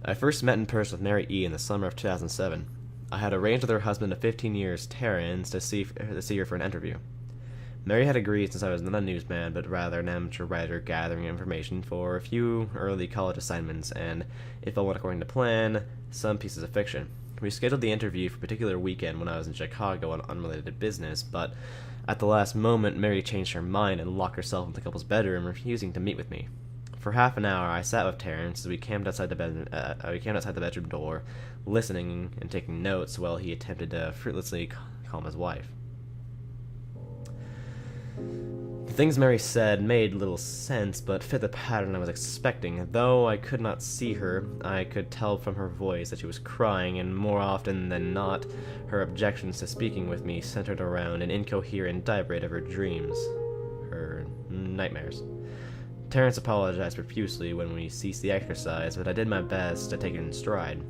I first met in person with Mary E. in the summer of 2007. I had arranged with her husband of 15 years, Terrence, to see her for an interview. Mary had agreed since I was not a newsman, but rather an amateur writer gathering information for a few early college assignments and, if all went according to plan, some pieces of fiction. We scheduled the interview for a particular weekend when I was in Chicago on unrelated to business, but at the last moment, Mary changed her mind and locked herself in the couple's bedroom, refusing to meet with me. For half an hour, I sat with Terrence as we camped outside the bedroom door, listening and taking notes while he attempted to fruitlessly calm his wife. The things Mary said made little sense, but fit the pattern I was expecting. Though I could not see her, I could tell from her voice that she was crying, and more often than not, her objections to speaking with me centered around an incoherent tirade of her dreams, her nightmares. Terrence apologized profusely when we ceased the exercise, but I did my best to take it in stride.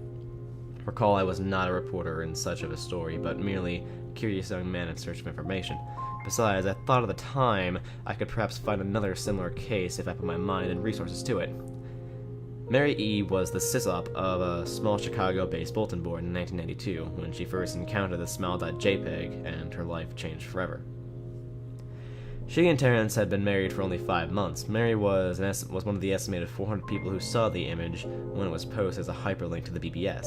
Recall I was not a reporter in such of a story, but merely a curious young man in search of information. Besides, I thought at the time I could perhaps find another similar case if I put my mind and resources to it. Mary E. was the sysop of a small Chicago-based bulletin board in 1992 when she first encountered the Smile.jpg, and her life changed forever. She and Terrence had been married for only 5 months. Mary was one of the estimated 400 people who saw the image when it was posted as a hyperlink to the BBS.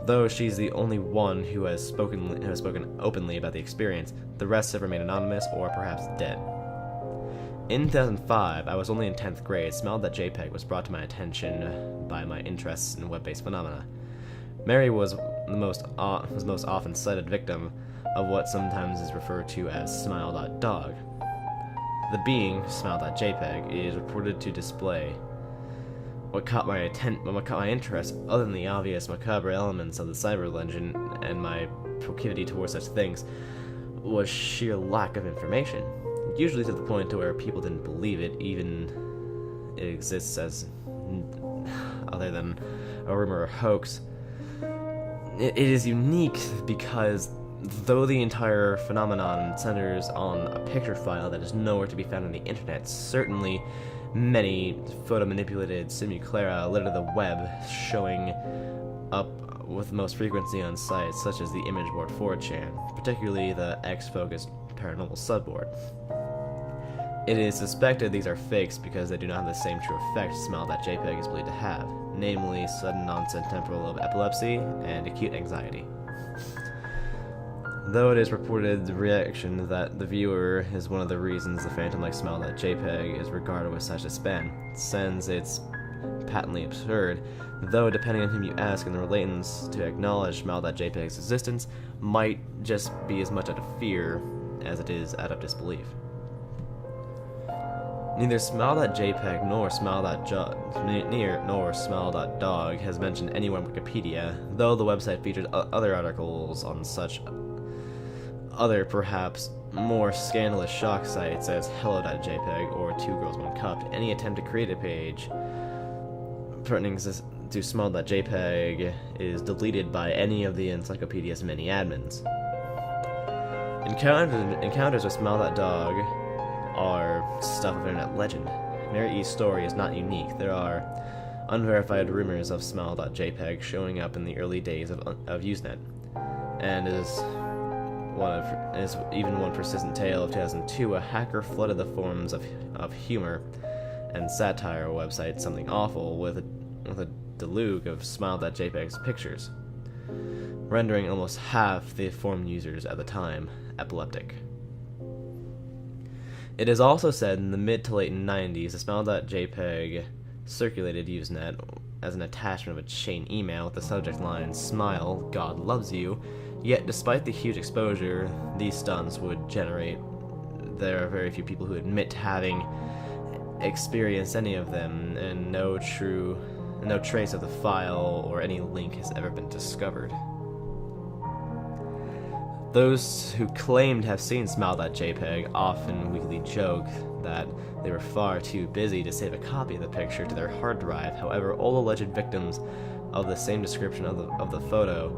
Though she's the only one who has spoken openly about the experience, the rest have remained anonymous or perhaps dead. In 2005, I was only in 10th grade. Smile.jpg was brought to my attention by my interests in web-based phenomena. Mary was the most often cited victim of what sometimes is referred to as Smile.dog. The being, Smile.jpg, is reported to display what caught my interest, other than the obvious macabre elements of the cyber legend and my proclivity towards such things, was sheer lack of information. Usually to the point to where people didn't believe it, even it exists as other than a rumor or hoax. It is unique because though the entire phenomenon centers on a picture file that is nowhere to be found on the internet, certainly many photo-manipulated simulacra litter the web, showing up with most frequency on sites such as the image board 4chan, particularly the X-focused paranormal subboard. It is suspected these are fakes because they do not have the same true effect Smile.jpg is believed to have, namely sudden onset temporal lobe epilepsy and acute anxiety. Though it is reported the reaction that the viewer is one of the reasons the phantom-like Smile.jpg is regarded with such disdain, since it's patently absurd, though depending on whom you ask and the relatants to acknowledge Smile.jpg's existence might just be as much out of fear as it is out of disbelief. Neither Smile.jpg nor Smile.dog has mentioned anywhere on Wikipedia, though the website features other articles on such other, perhaps more scandalous shock sites as Hello.jpg or Two Girls One Cup. Any attempt to create a page pertaining to Smile.jpg is deleted by any of the encyclopedia's many admins. Encounters with Smile.dog are stuff of internet legend. Mary E.'s story is not unique. There are unverified rumors of Smile.jpg showing up in the early days of Usenet, and is even one persistent tale of 2002, a hacker flooded the forums of humor and satire website Something Awful with a deluge of Smile.jpg's pictures, rendering almost half the forum users at the time epileptic. It is also said in the mid to late 90s, the Smile.jpg circulated Usenet as an attachment of a chain email with the subject line, "Smile, God loves you," yet despite the huge exposure these stunts would generate, there are very few people who admit to having experienced any of them, and no trace of the file or any link has ever been discovered. Those who claim to have seen Smile.jpg often weakly joke that they were far too busy to save a copy of the picture to their hard drive. However, all alleged victims of the same description of the photo,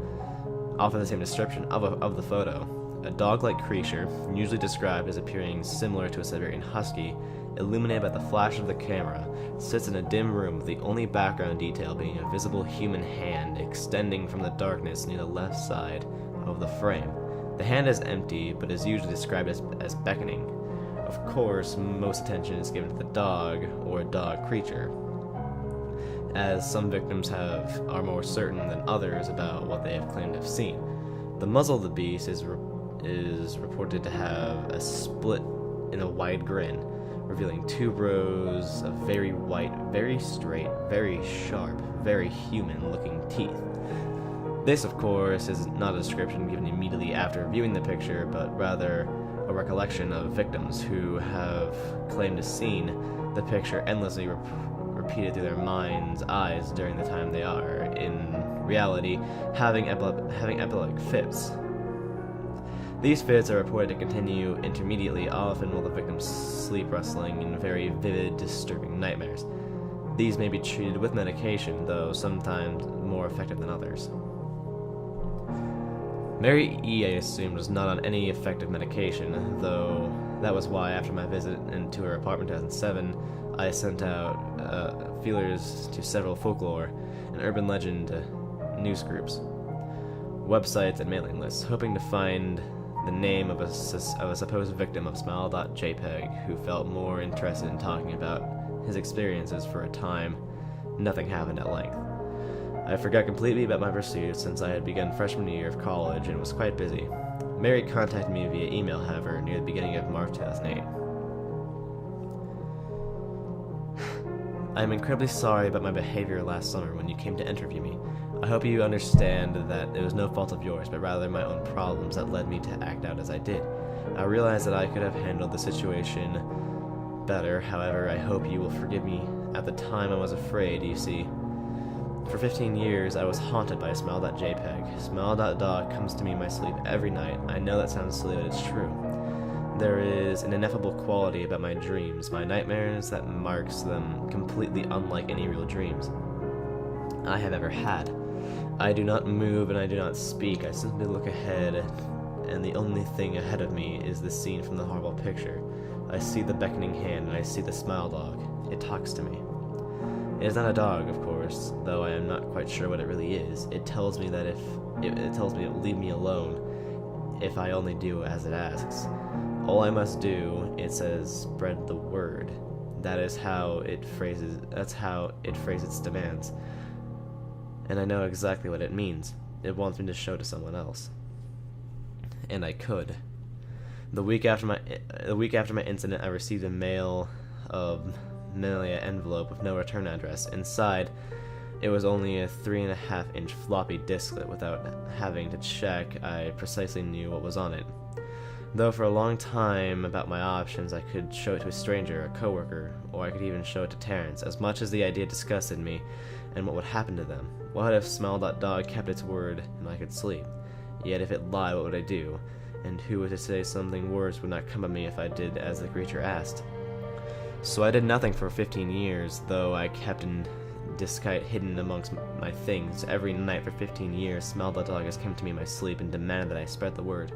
often the same description of the photo, a dog-like creature, usually described as appearing similar to a Siberian husky, illuminated by the flash of the camera, sits in a dim room with the only background detail being a visible human hand extending from the darkness near the left side of the frame. The hand is empty, but is usually described as beckoning. Of course, most attention is given to the dog, or a dog creature, as some victims are more certain than others about what they have claimed to have seen. The muzzle of the beast is reported to have a split in a wide grin, revealing 2 rows of very white, very straight, very sharp, very human-looking teeth. This, of course, is not a description given immediately after viewing the picture, but rather a recollection of victims who have claimed to seen the picture endlessly repeated through their mind's eyes during the time they are, in reality, having epileptic fits. These fits are reported to continue intermittently, often while the victims sleep wrestling in very vivid, disturbing nightmares. These may be treated with medication, though sometimes more effective than others. Mary E., I assumed, was not on any effective medication, though that was why, after my visit into her apartment in 2007, I sent out feelers to several folklore and urban legend news groups, websites, and mailing lists, hoping to find the name of a supposed victim of Smile.jpg who felt more interested in talking about his experiences for a time. Nothing happened at length. I forgot completely about my pursuit since I had begun freshman year of college and was quite busy. Mary contacted me via email, however, near the beginning of March 2008. I am incredibly sorry about my behavior last summer when you came to interview me. I hope you understand that it was no fault of yours, but rather my own problems that led me to act out as I did. I realize that I could have handled the situation better, however, I hope you will forgive me. At the time, I was afraid, you see. For 15 years, I was haunted by Smile.jpg. Smile.dog comes to me in my sleep every night. I know that sounds silly, but it's true. There is an ineffable quality about my dreams, my nightmares, that marks them completely unlike any real dreams I have ever had. I do not move and I do not speak. I simply look ahead, and the only thing ahead of me is the scene from the horrible picture. I see the beckoning hand, and I see the smile dog. It talks to me. It is not a dog, of course, though I am not quite sure what it really is. It tells me that it will leave me alone if I only do as it asks. All I must do, it says, spread the word. That's how it phrases its demands. And I know exactly what it means. It wants me to show to someone else. And I could. The week after my incident, I received a mail envelope with no return address. Inside, it was only a 3.5-inch floppy disklet. Without having to check, I precisely knew what was on it. Though for a long time about my options, I could show it to a stranger, a coworker, or I could even show it to Terrence, as much as the idea disgusted me, and what would happen to them. What if Smile.dog kept its word and I could sleep? Yet if it lied, what would I do? And who was to say something worse would not come at me if I did as the creature asked? So I did nothing for 15 years, though I kept in disguise hidden amongst my things. Every night for 15 years, Smile.dog has come to me in my sleep and demanded that I spread the word.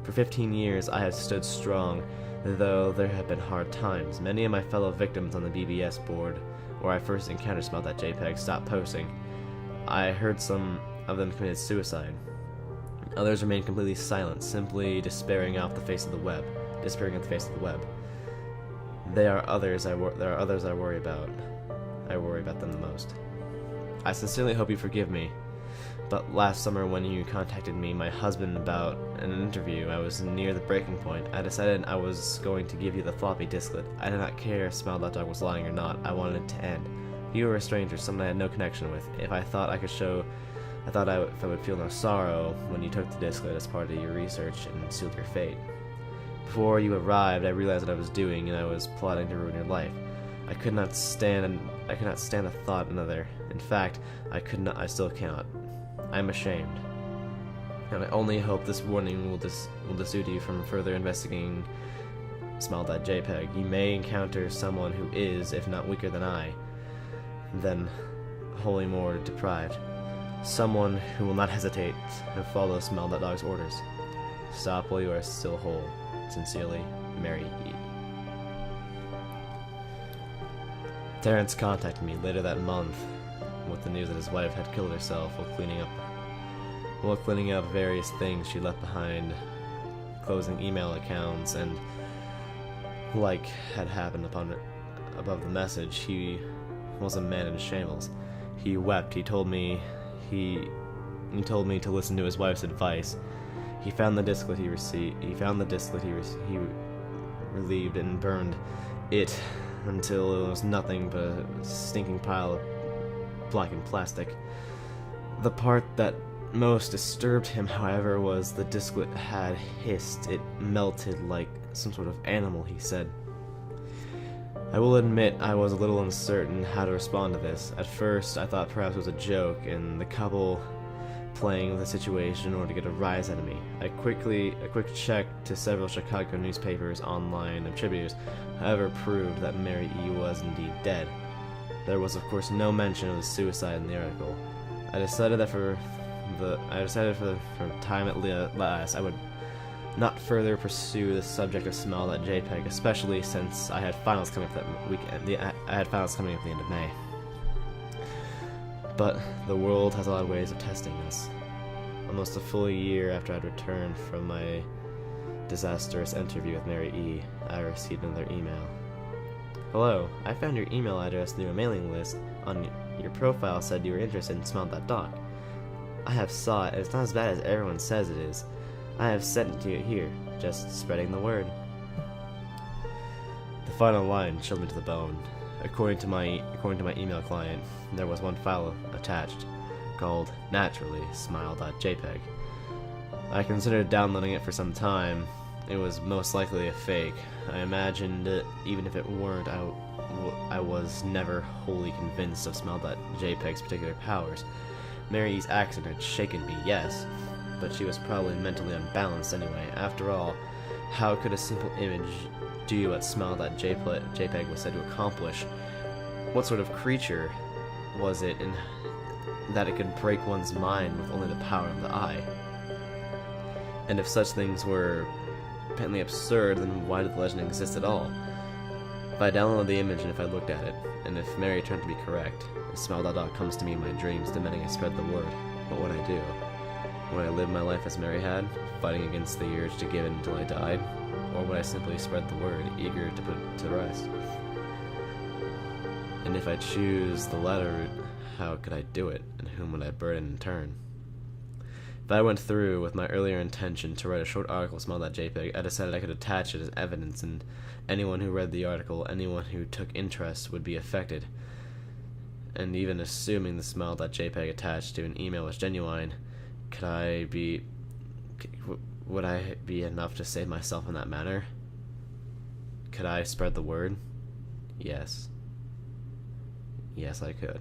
For 15 years, I have stood strong, though there have been hard times. Many of my fellow victims on the BBS board, where I first encountered Smile.jpg, stopped posting. I heard some of them committed suicide. Others remained completely silent, simply despairing off the face of the web. There are others I worry about. I worry about them the most. I sincerely hope you forgive me. But last summer when you contacted me, my husband, about an interview, I was near the breaking point. I decided I was going to give you the floppy disklet. I did not care if Smile.dog was lying or not. I wanted it to end. You were a stranger, someone I had no connection with. If I would feel no sorrow when you took the disklet as part of your research and sealed your fate. Before you arrived, I realized what I was doing, and I was plotting to ruin your life. I could not stand the thought another. In fact, I still cannot. I am ashamed. And I only hope this warning will dissuade you from further investigating Smile.jpg. You may encounter someone who is, if not weaker than I, then wholly more deprived. Someone who will not hesitate to follow Smile.dog's orders. Stop while you are still whole. Sincerely, Mary E. Terrence contacted me later that month with the news that his wife had killed herself while cleaning up various things she left behind, closing email accounts, and like had happened above the message, he was a man in shambles. He wept. He told me to listen to his wife's advice. He found the disc that he relieved and burned it until it was nothing but a stinking pile of blackened plastic. The part that most disturbed him, however, was the disclet had hissed. It melted like some sort of animal, he said. I will admit I was a little uncertain how to respond to this. At first, I thought perhaps it was a joke, and the couple playing with the situation in order to get a rise out of me. A quick check to several Chicago newspapers online obituaries, however, proved that Mary E. was indeed dead. There was, of course, no mention of the suicide in the article. I decided for time at last I would not further pursue the subject of Smile.jpg, especially since I had finals coming up that weekend. I had finals coming up at the end of May. But the world has a lot of ways of testing us. Almost a full year after I'd returned from my disastrous interview with Mary E., I received another email. Hello, I found your email address through a mailing list. On your profile said you were interested in Smile.dog. I have saw it, and it's not as bad as everyone says it is. I have sent it to you here, just spreading the word. The final line chilled me to the bone. According to my email client, there was one file attached, called, naturally, Smile.jpg. I considered downloading it for some time. It was most likely a fake. I imagined even if it weren't, I was never wholly convinced of Smile.jpg's particular powers. Mary's accent had shaken me, yes, but she was probably mentally unbalanced anyway. After all, how could a simple image do what Smile.jpg was said to accomplish? What sort of creature was it in that it could break one's mind with only the power of the eye? And if such things were patently absurd, then why did the legend exist at all? If I downloaded the image and if I looked at it, and if Mary turned to be correct, if Smile.dog comes to me in my dreams demanding I spread the word, what would I do? Would I live my life as Mary had, fighting against the urge to give in until I died? Or would I simply spread the word, eager to put it to rest? And if I choose the latter route, how could I do it, and whom would I burden in turn? If I went through with my earlier intention to write a short article on Smile.jpg, I decided I could attach it as evidence, and anyone who read the article, anyone who took interest, would be affected. And even assuming the Smile.jpg attached to an email was genuine, would I be enough to save myself in that manner? Could I spread the word? Yes. Yes, I could.